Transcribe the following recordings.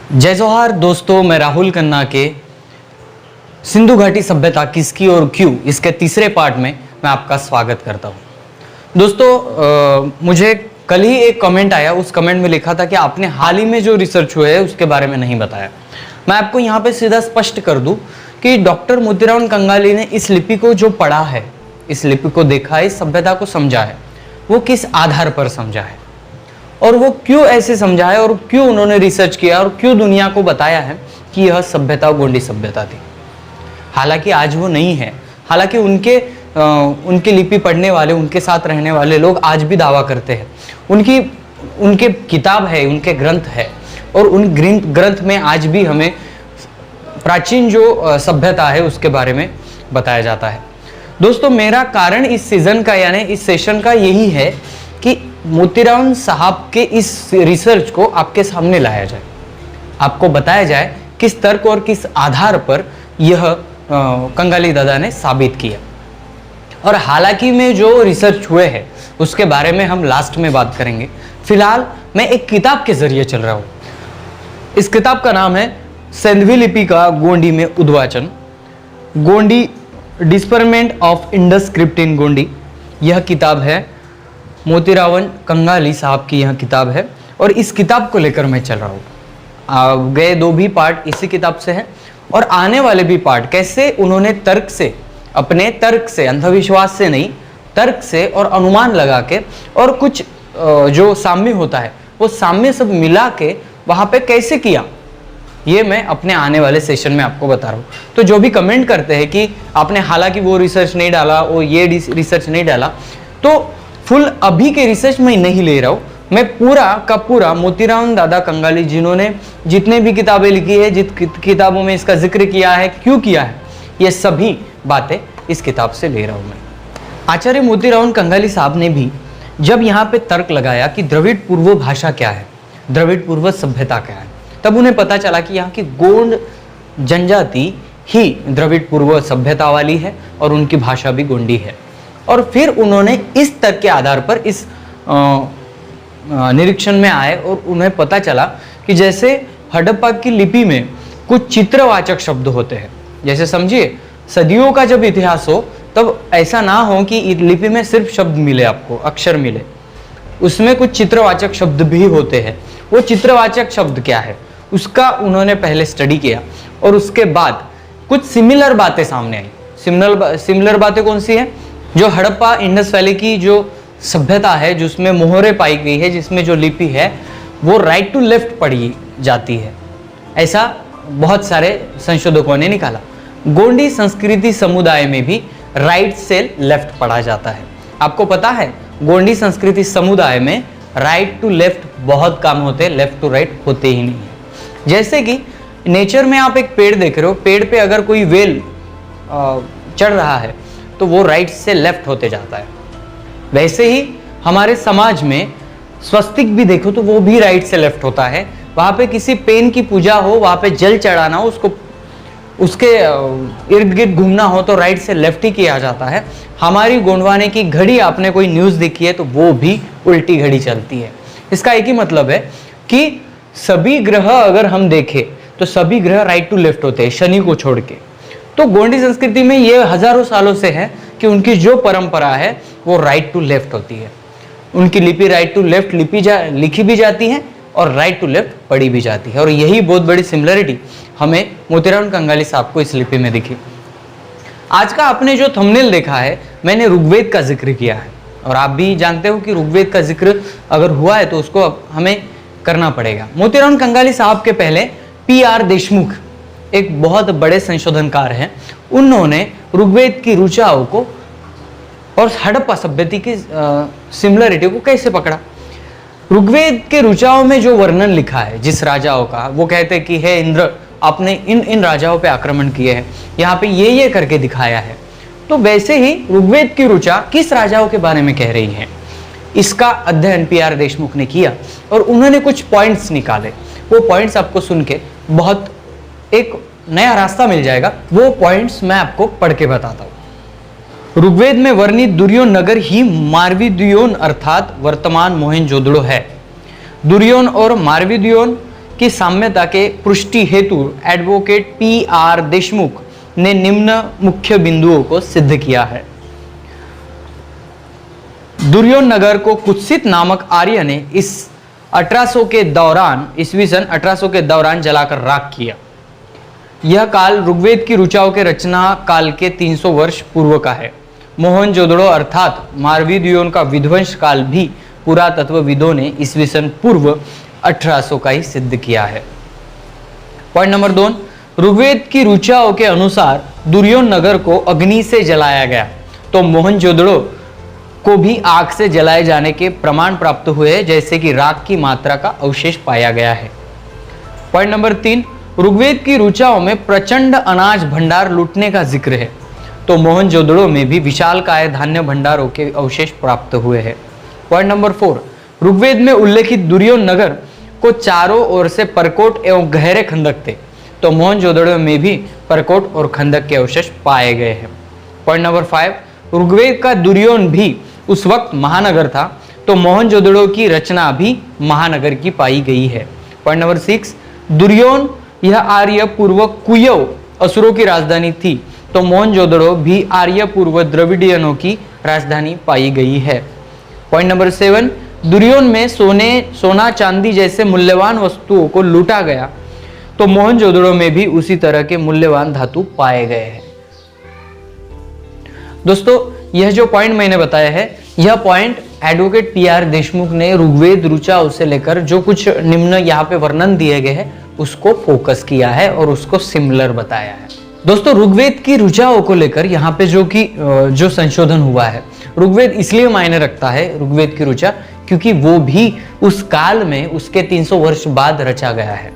जय जोहार दोस्तों, मैं राहुल खन्ना के सिंधु घाटी सभ्यता किसकी और क्यों इसके तीसरे पार्ट में मैं आपका स्वागत करता हूं। दोस्तों मुझे कल ही एक कमेंट आया, उस कमेंट में लिखा था कि आपने हाल ही में जो रिसर्च हुए है उसके बारे में नहीं बताया। मैं आपको यहाँ पे सीधा स्पष्ट कर दूं कि डॉक्टर मोतीराम कंगाली ने इस लिपि को जो पढ़ा है, इस लिपि को देखा है, इस सभ्यता को समझा है, वो किस आधार पर समझा है और वो क्यों ऐसे समझा है और क्यों उन्होंने रिसर्च किया और क्यों दुनिया को बताया है कि यह सभ्यता गोंडी सभ्यता थी। हालांकि आज वो नहीं है, हालांकि उनके लिपि पढ़ने वाले, उनके साथ रहने वाले लोग आज भी दावा करते हैं। उनके किताब है, उनके ग्रंथ है और उन ग्रंथ में आज भी हमें प्राचीन जो सभ्यता है उसके बारे में बताया जाता है। दोस्तों मेरा कारण इस सीजन का यानी इस सेशन का यही है कि मोतीराम साहब के इस रिसर्च को आपके सामने लाया जाए, आपको बताया जाए किस तर्क और किस आधार पर यह कंगाली दादा ने साबित किया। और हालांकि में जो रिसर्च हुए हैं उसके बारे में हम लास्ट में बात करेंगे। फिलहाल मैं एक किताब के जरिए चल रहा हूँ। इस किताब का नाम है सिंधवी लिपि का गोंडी में उद्वाचन, Gondi decipherment of Indus script in Gondi. यह किताब है मोतीराम कंगाली साहब की, यह किताब है और इस किताब को लेकर मैं चल रहा हूँ। गए दो भी पार्ट इसी किताब से हैं और आने वाले भी पार्ट कैसे उन्होंने तर्क से, अपने तर्क से, अंधविश्वास से नहीं, तर्क से और अनुमान लगा के और कुछ जो साम्य होता है वो साम्य सब मिला के वहाँ पे कैसे किया, ये मैं अपने आने वाले सेशन में आपको बता रहा हूँ। तो जो भी कमेंट करते हैं कि आपने हालांकि वो रिसर्च नहीं डाला, वो ये रिसर्च नहीं डाला, तो फुल अभी के रिसर्च में नहीं ले रहा हूँ मैं, पूरा का पूरा मोतीराम दादा कंगाली जिन्होंने जितने भी किताबें लिखी है, जित किताबों में इसका जिक्र किया है, क्यों किया है, ये सभी बातें इस किताब से ले रहा हूँ मैं। आचार्य मोतीराम कंगाली साहब ने भी जब यहाँ पे तर्क लगाया कि द्रविड़ पूर्व भाषा क्या है, द्रविड़ पूर्व सभ्यता क्या है, तब उन्हें पता चला कि यहाँ की गोंड जनजाति ही द्रविड़ पूर्व सभ्यता वाली है और उनकी भाषा भी गोंडी है। और फिर उन्होंने इस तर्क के आधार पर इस निरीक्षण में आए और उन्हें पता चला कि जैसे हड़प्पा की लिपि में कुछ चित्रवाचक शब्द होते हैं, जैसे समझिए सदियों का जब इतिहास हो तब ऐसा ना हो कि लिपि में सिर्फ शब्द मिले, आपको अक्षर मिले, उसमें कुछ चित्रवाचक शब्द भी होते हैं। वो चित्रवाचक शब्द क्या है उसका उन्होंने पहले स्टडी किया और उसके बाद कुछ सिमिलर बातें सामने आई। सिमिलर बातें कौन सी है? जो हड़प्पा इंडस वैली की जो सभ्यता है, जिसमें मोहरें पाई गई है, जिसमें जो लिपि है वो राइट टू लेफ्ट पढ़ी जाती है, ऐसा बहुत सारे संशोधकों ने निकाला। गोंडी संस्कृति समुदाय में भी राइट से लेफ्ट पढ़ा जाता है। आपको पता है गोंडी संस्कृति समुदाय में राइट टू लेफ्ट बहुत कम होते हैं, लेफ्ट टू राइट होते ही नहीं है। जैसे कि नेचर में आप एक पेड़ देख रहे हो, पेड़ पे अगर कोई वेल चढ़ रहा है तो वो राइट से लेफ्ट होते जाता है। वैसे ही हमारे समाज में स्वस्तिक भी देखो तो वो भी राइट से लेफ्ट होता है। वहाँ पे किसी पेन की पूजा हो, वहाँ पे जल चढ़ाना हो, उसको उसके इर्द गिर्द घूमना हो तो राइट से लेफ्ट ही किया जाता है। हमारी गोंडवाने की घड़ी आपने कोई न्यूज़ देखी है तो वो भी उल्टी घड़ी चलती है। इसका एक ही मतलब है कि सभी ग्रह अगर हम देखें तो सभी ग्रह राइट टू लेफ्ट होते हैं, शनि को छोड़ के। तो गोंडी संस्कृति में ये हजारों सालों से है कि उनकी जो परंपरा है वो राइट टू लेफ्ट होती है। उनकी लिपि राइट टू लेफ्ट लिखी भी जाती है और राइट टू लेफ्ट पढ़ी भी जाती है। और यही बहुत बड़ी सिमिलरिटी हमें मोतीराम कंगाली साहब को इस लिपि में दिखी। आज का आपने जो थंबनेल देखा है, मैंने ऋग्वेद का जिक्र किया है और आप भी जानते हो कि ऋग्वेद का जिक्र अगर हुआ है तो उसको हमें करना पड़ेगा। मोतीराम कंगाली साहब के पहले PR देशमुख एक बहुत बड़े संशोधनकार हैं। उन्होंने ऋग्वेद की ऋचाओं को और हड़प्पा सभ्यता की सिमिलरिटी को कैसे पकड़ा। ऋग्वेद के ऋचाओं में जो वर्णन लिखा है जिस राजाओं का, वो कहते हैं कि हे इंद्र, आपने इन राजाओं पे आक्रमण किए हैं, यहाँ पे ये करके दिखाया है। तो वैसे ही ऋग्वेद की ऋचा किस राजाओं के बारे में कह रही है, इसका अध्ययन PR देशमुख ने किया और उन्होंने कुछ पॉइंट्स निकाले। वो पॉइंट्स आपको सुन के बहुत एक नया रास्ता मिल जाएगा। वो पॉइंट्स मैं आपको पढ़ के बताता हूँ। ऋग्वेद में वर्णित दुर्योन नगर ही मारविद्योन अर्थात वर्तमान मोहनजोदड़ो है। दुर्योन और मारविद्योन की साम्यता के पुष्टि हेतु एडवोकेट P.R. देशमुख ने निम्न मुख्य बिंदुओं को सिद्ध किया है। दुर्योन नगर को कुत्सित नामक आर्य ने इस 1800 के दौरान ईस्वी सन 1800 के दौरान जलाकर राख किया। यह काल ऋग्वेद की ऋचाओं के रचना काल के 300 वर्ष पूर्व का है। मोहनजोदड़ो अर्थात मारवीडियोन का विध्वंस काल भी पुरातत्वविदों ने ईस्वी सन पूर्व 1800 का ही सिद्ध किया है। पॉइंट नंबर 2, ऋग्वेद की ऋचाओं के अनुसार दुर्योन नगर को अग्नि से जलाया गया, तो मोहनजोदड़ो को भी आग से जलाए जाने के प्रमाण प्राप्त हुए, जैसे कि राख की मात्रा का अवशेष पाया गया है। पॉइंट नंबर 3, ऋग्वेद की ऋचाओं में प्रचंड अनाज भंडार लूटने का जिक्र है, तो मोहनजोदड़ो में भी विशालकाय धान्य भंडारों के अवशेष प्राप्त हुए हैं। पॉइंट नंबर 4, ऋग्वेद में उल्लेखित दुर्योन नगर को चारों ओर से परकोट एवं गहरे खंदक थे, तो मोहनजोदड़ो में भी परकोट और खंदक के अवशेष पाए गए हैं। पॉइंट नंबर 5, ऋग्वेद का दुर्योन भी उस वक्त महानगर था, तो मोहनजोदड़ो की रचना भी महानगर की पाई गई है। पॉइंट नंबर 6, दुर्योन यह आर्य पूर्व कुयव असुरों की राजधानी थी, तो मोहनजोदड़ो भी आर्य पूर्व द्रविडियनों की राजधानी पाई गई है। पॉइंट नंबर 7, दुर्योन में सोना चांदी जैसे मूल्यवान वस्तुओं को लूटा गया, तो मोहनजोदड़ो में भी उसी तरह के मूल्यवान धातु पाए गए हैं। दोस्तों, यह जो पॉइंट मैंने बताया है, यह पॉइंट एडवोकेट P.R. देशमुख ने ऋग्वेद ऋचाओं से लेकर जो कुछ निम्न यहाँ पे वर्णन दिए गए हैं उसको फोकस किया है और उसको सिमिलर बताया है। दोस्तों, ऋग्वेद की ऋचाओं को लेकर यहाँ पे जो संशोधन हुआ है, ऋग्वेद इसलिए मायने रखता है ऋग्वेद की ऋचा, क्योंकि वो भी उस काल में उसके 300 वर्ष बाद रचा गया है।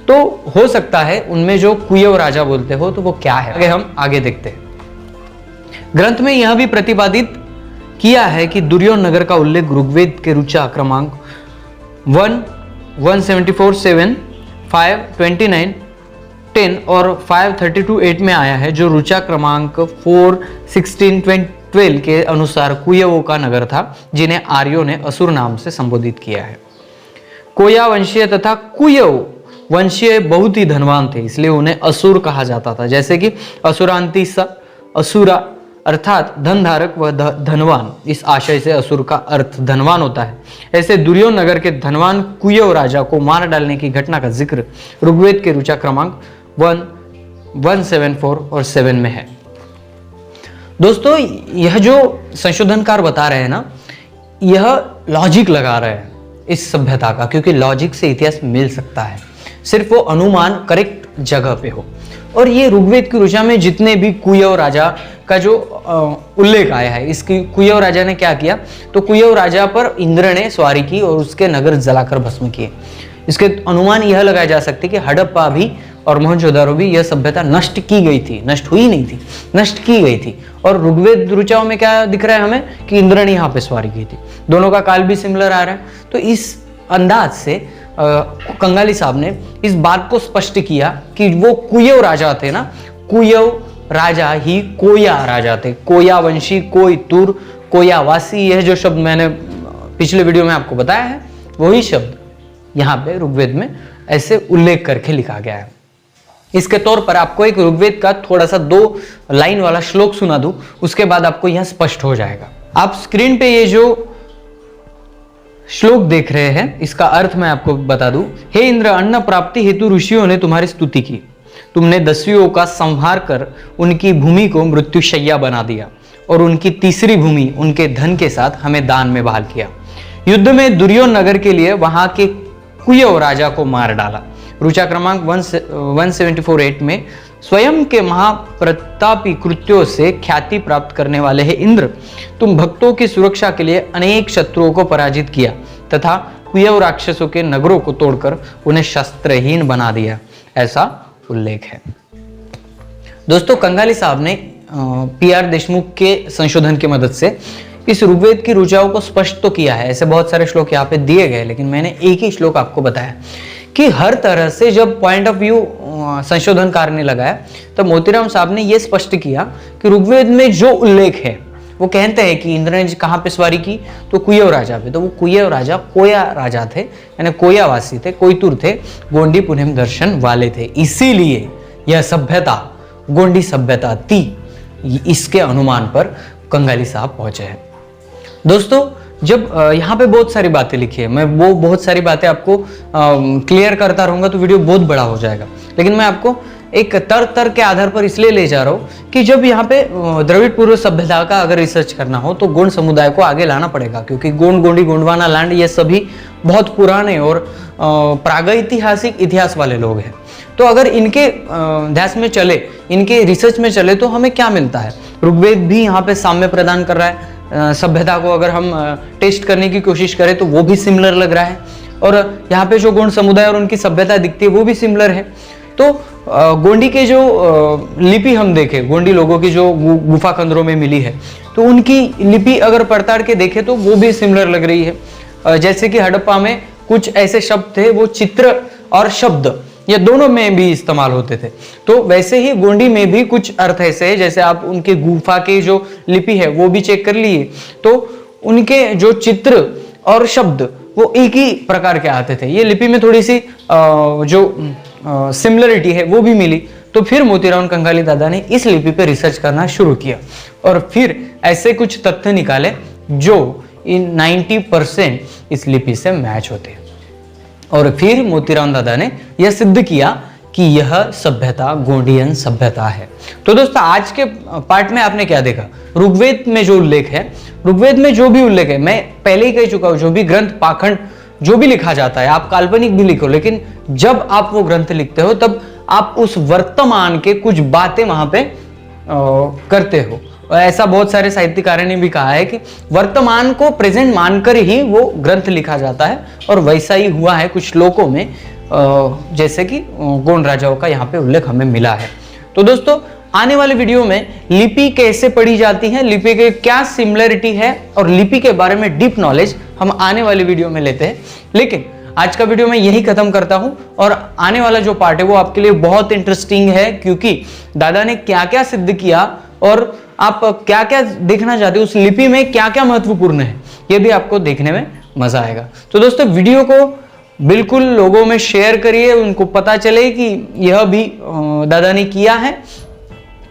तो हो सकता है उनमें जो कुयव राजा बोलते हो तो वो क्या है, हम आगे देखते हैं। ग्रंथ में यह भी प्रतिपादित किया है कि दुर्योन नगर का उल्लेख ऋग्वेद के ऋचा क्रमांक 1, 174, 7, 5, 29, 10 और 532-8 में आया है, जो ऋचा क्रमांक 4, 16, 12 के अनुसार कुयवों का नगर था, जिन्हें आर्यों ने असुर नाम से संबोधित किया है। कोया वंशीय तथा कुयव वंशीय बहुत ही धनवान थे, इसलिए उन्हें असुर कहा जाता था। जैसे कि असुरांतिस, असुरा अर्थात धनधारक व धनवान, इस आशय से असुर का अर्थ धनवान होता है। ऐसे दुर्योन नगर के धनवान कुयव राजा को मार डालने की घटना का जिक्र ऋग्वेद के ऋचा क्रमांक 1, 174 और 7 में है। दोस्तों, यह जो संशोधनकार बता रहे हैं ना, यह लॉजिक लगा रहे हैं इस सभ्यता का, क्योंकि लॉजिक से इतिहास मिल सकता है, सिर्फ वो अनुमान करेक्ट जगह पे हो। और ये ऋग्वेद की ऋचा में जितने भी कुयव राजा का जो उल्लेख आया है, इसकी कुयव राजा ने क्या किया, तो कुयव राजा पर इंद्र ने सवारी की और उसके नगर जलाकर भस्म किए। इसके अनुमान यह लगाया जा सकते कि हड़प्पा भी और मोहनजोदड़ो भी यह सभ्यता नष्ट की गई थी, नष्ट हुई नहीं थी, नष्ट की गई थी। और ऋग्वेद ऋचाओं में क्या दिख रहा है हमें कि इंद्र ने यहाँ पे सवारी की थी। दोनों का काल भी सिमिलर आ रहा है। तो इस अंदाज से कंगाली साहब ने इस बात को स्पष्ट किया कि वो कुयव राजा थे ना, कुयव राजा ही कोया राजा थे। कोया वंशी, कोई तुर, कोयावासी, यह जो शब्द मैंने पिछले वीडियो में आपको बताया है, वही शब्द यहाँ पे ऋग्वेद में ऐसे उल्लेख करके लिखा गया है। इसके तौर पर आपको एक ऋग्वेद का थोड़ा सा 2 लाइन वाला श्लोक सुना दूं, उसके बाद आपको यह स्पष्ट हो जाएगा। आप स्क्रीन पे ये जो श्लोक देख रहे हैं, इसका अर्थ मैं आपको बता दूं। हे इंद्र, अन्न प्राप्ति हेतु ऋषियों ने तुम्हारी स्तुति की। तुमने दस्युओं का संहार कर उनकी भूमि को मृत्युशैया बना दिया और उनकी तीसरी भूमि उनके धन के साथ हमें दान में बहाल किया। युद्ध में दुर्योन नगर के लिए वहां के कुयव राजा को मार डाला। ऋचा क्रमांक 174-8 में स्वयं के महाप्रतापी कृत्यों से ख्याति प्राप्त करने वाले हैं इंद्र, तुम भक्तों की सुरक्षा के लिए अनेक शत्रुओं को पराजित किया तथा कुयव राक्षसों के नगरों को तोड़कर उन्हें शस्त्रहीन बना दिया, ऐसा उल्लेख है। दोस्तों, कंगाली साहब ने P.R. देशमुख के संशोधन की मदद से इस ऋग्वेद की ऋचाओं को स्पष्ट तो किया है। ऐसे बहुत सारे श्लोक यहाँ पे दिए गए, लेकिन मैंने एक ही श्लोक आपको बताया कि हर तरह से जब पॉइंट ऑफ व्यू संशोधनकार ने लगाया, तब मोतीराम साहब ने यह स्पष्ट किया कि ऋग्वेद में जो उल्लेख है वो कहते हैं कि इंद्र ने कहाँ पे सवारी की, तो कुयव राजा पे। तो वो कुयव राजा कोया राजा थे, यानी कोयावासी थे, कोयतुर थे, गोंडी पुनम दर्शन वाले थे, इसीलिए यह सभ्यता गोंडी सभ्यता थी, इसके अनुमान पर कंगाली साहब पहुंचे हैं। दोस्तों जब यहाँ पे बहुत सारी बातें लिखी है, मैं वो बहुत सारी बातें आपको क्लियर करता रहूंगा तो वीडियो बहुत बड़ा हो जाएगा, लेकिन मैं आपको एक तर्क के आधार पर इसलिए ले जा रहा हूँ कि जब यहाँ पे द्रविड़ पूर्व सभ्यता का अगर रिसर्च करना हो तो गोंड समुदाय को आगे लाना पड़ेगा, क्योंकि गोंड, गोंडी, गोंडवाना लैंड ये सभी बहुत पुराने और प्रागैतिहासिक इतिहास वाले लोग हैं। तो अगर इनके ध्यास में चले, इनके रिसर्च में चले तो हमें क्या मिलता है। ऋग्वेद भी यहाँ पे साम्य प्रदान कर रहा है, सभ्यता को अगर हम टेस्ट करने की कोशिश करें तो वो भी सिमिलर लग रहा है, और यहाँ पे जो गोंड समुदाय और उनकी सभ्यता दिखती है वो भी सिमिलर है। तो गोंडी के जो लिपि हम देखें, गोंडी लोगों की जो गुफा खंडरों में मिली है, तो उनकी लिपि अगर पड़ताल के देखें तो वो भी सिमिलर लग रही है। जैसे कि हड़प्पा में कुछ ऐसे शब्द थे वो चित्र और शब्द ये दोनों में भी इस्तेमाल होते थे, तो वैसे ही गोंडी में भी कुछ अर्थ ऐसे है। जैसे आप उनके गुफा के जो लिपि है वो भी चेक कर लिए तो उनके जो चित्र और शब्द वो एक ही प्रकार के आते थे। ये लिपि में थोड़ी सी जो सिमिलरिटी है वो भी मिली, तो फिर मोतीराम कंगाली दादा ने इस लिपि पे रिसर्च करना शुरू किया और फिर ऐसे कुछ तथ्य निकाले जो इन 90% इस लिपि से मैच होते हैं। और फिर मोतीराम दादा ने यह सिद्ध किया कि यह सभ्यता गोंडियन सभ्यता है। तो दोस्तों आज के पार्ट में आपने क्या देखा, ऋग्वेद में जो उल्लेख है, ऋग्वेद में जो भी उल्लेख है, मैं पहले ही कह चुका हूं, जो भी ग्रंथ पाखंड जो भी लिखा जाता है, आप काल्पनिक भी लिखो, लेकिन जब आप वो ग्रंथ लिखते हो तब आप उस वर्तमान के कुछ बातें वहां पे करते हो। ऐसा बहुत सारे साहित्यकारों ने भी कहा है कि वर्तमान को प्रेजेंट मानकर ही वो ग्रंथ लिखा जाता है, और वैसा ही हुआ है कुछ श्लोकों में, जैसे कि गोंड राजाओं का यहाँ पे उल्लेख हमें मिला है। तो दोस्तों आने वाले वीडियो में लिपि कैसे पढ़ी जाती है, लिपि के क्या सिमिलरिटी है, और लिपि के बारे में डीप नॉलेज हम आने वाले वीडियो में लेते हैं। लेकिन आज का वीडियो मैं यही खत्म करता हूं, और आने वाला जो पार्ट है वो आपके लिए बहुत इंटरेस्टिंग है, क्योंकि दादा ने क्या क्या सिद्ध किया और आप क्या क्या देखना चाहते हो, उस लिपि में क्या क्या महत्वपूर्ण है, ये भी आपको देखने में मजा आएगा। तो दोस्तों वीडियो को बिल्कुल लोगों में शेयर करिए, उनको पता चले कि यह भी दादा ने किया है।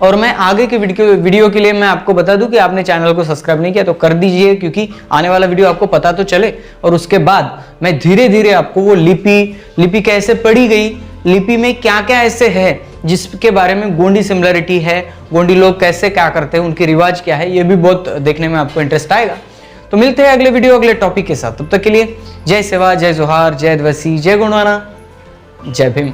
और मैं आगे के वीडियो के लिए मैं आपको बता दूं कि आपने चैनल को सब्सक्राइब नहीं किया तो कर दीजिए, क्योंकि आने वाला वीडियो आपको पता तो चले, और उसके बाद मैं धीरे धीरे आपको वो लिपि कैसे पढ़ी गई, लिपि में क्या क्या ऐसे है जिसके बारे में गोंडी सिमिलरिटी है, गोंडी लोग कैसे क्या करते हैं, उनके रिवाज क्या है, ये भी बहुत देखने में आपको इंटरेस्ट आएगा। तो मिलते हैं अगले वीडियो अगले टॉपिक के साथ, तब तक के लिए जय सेवा, जय जोहार, जय आदिवासी, जय गोंडवाना, जय भीम।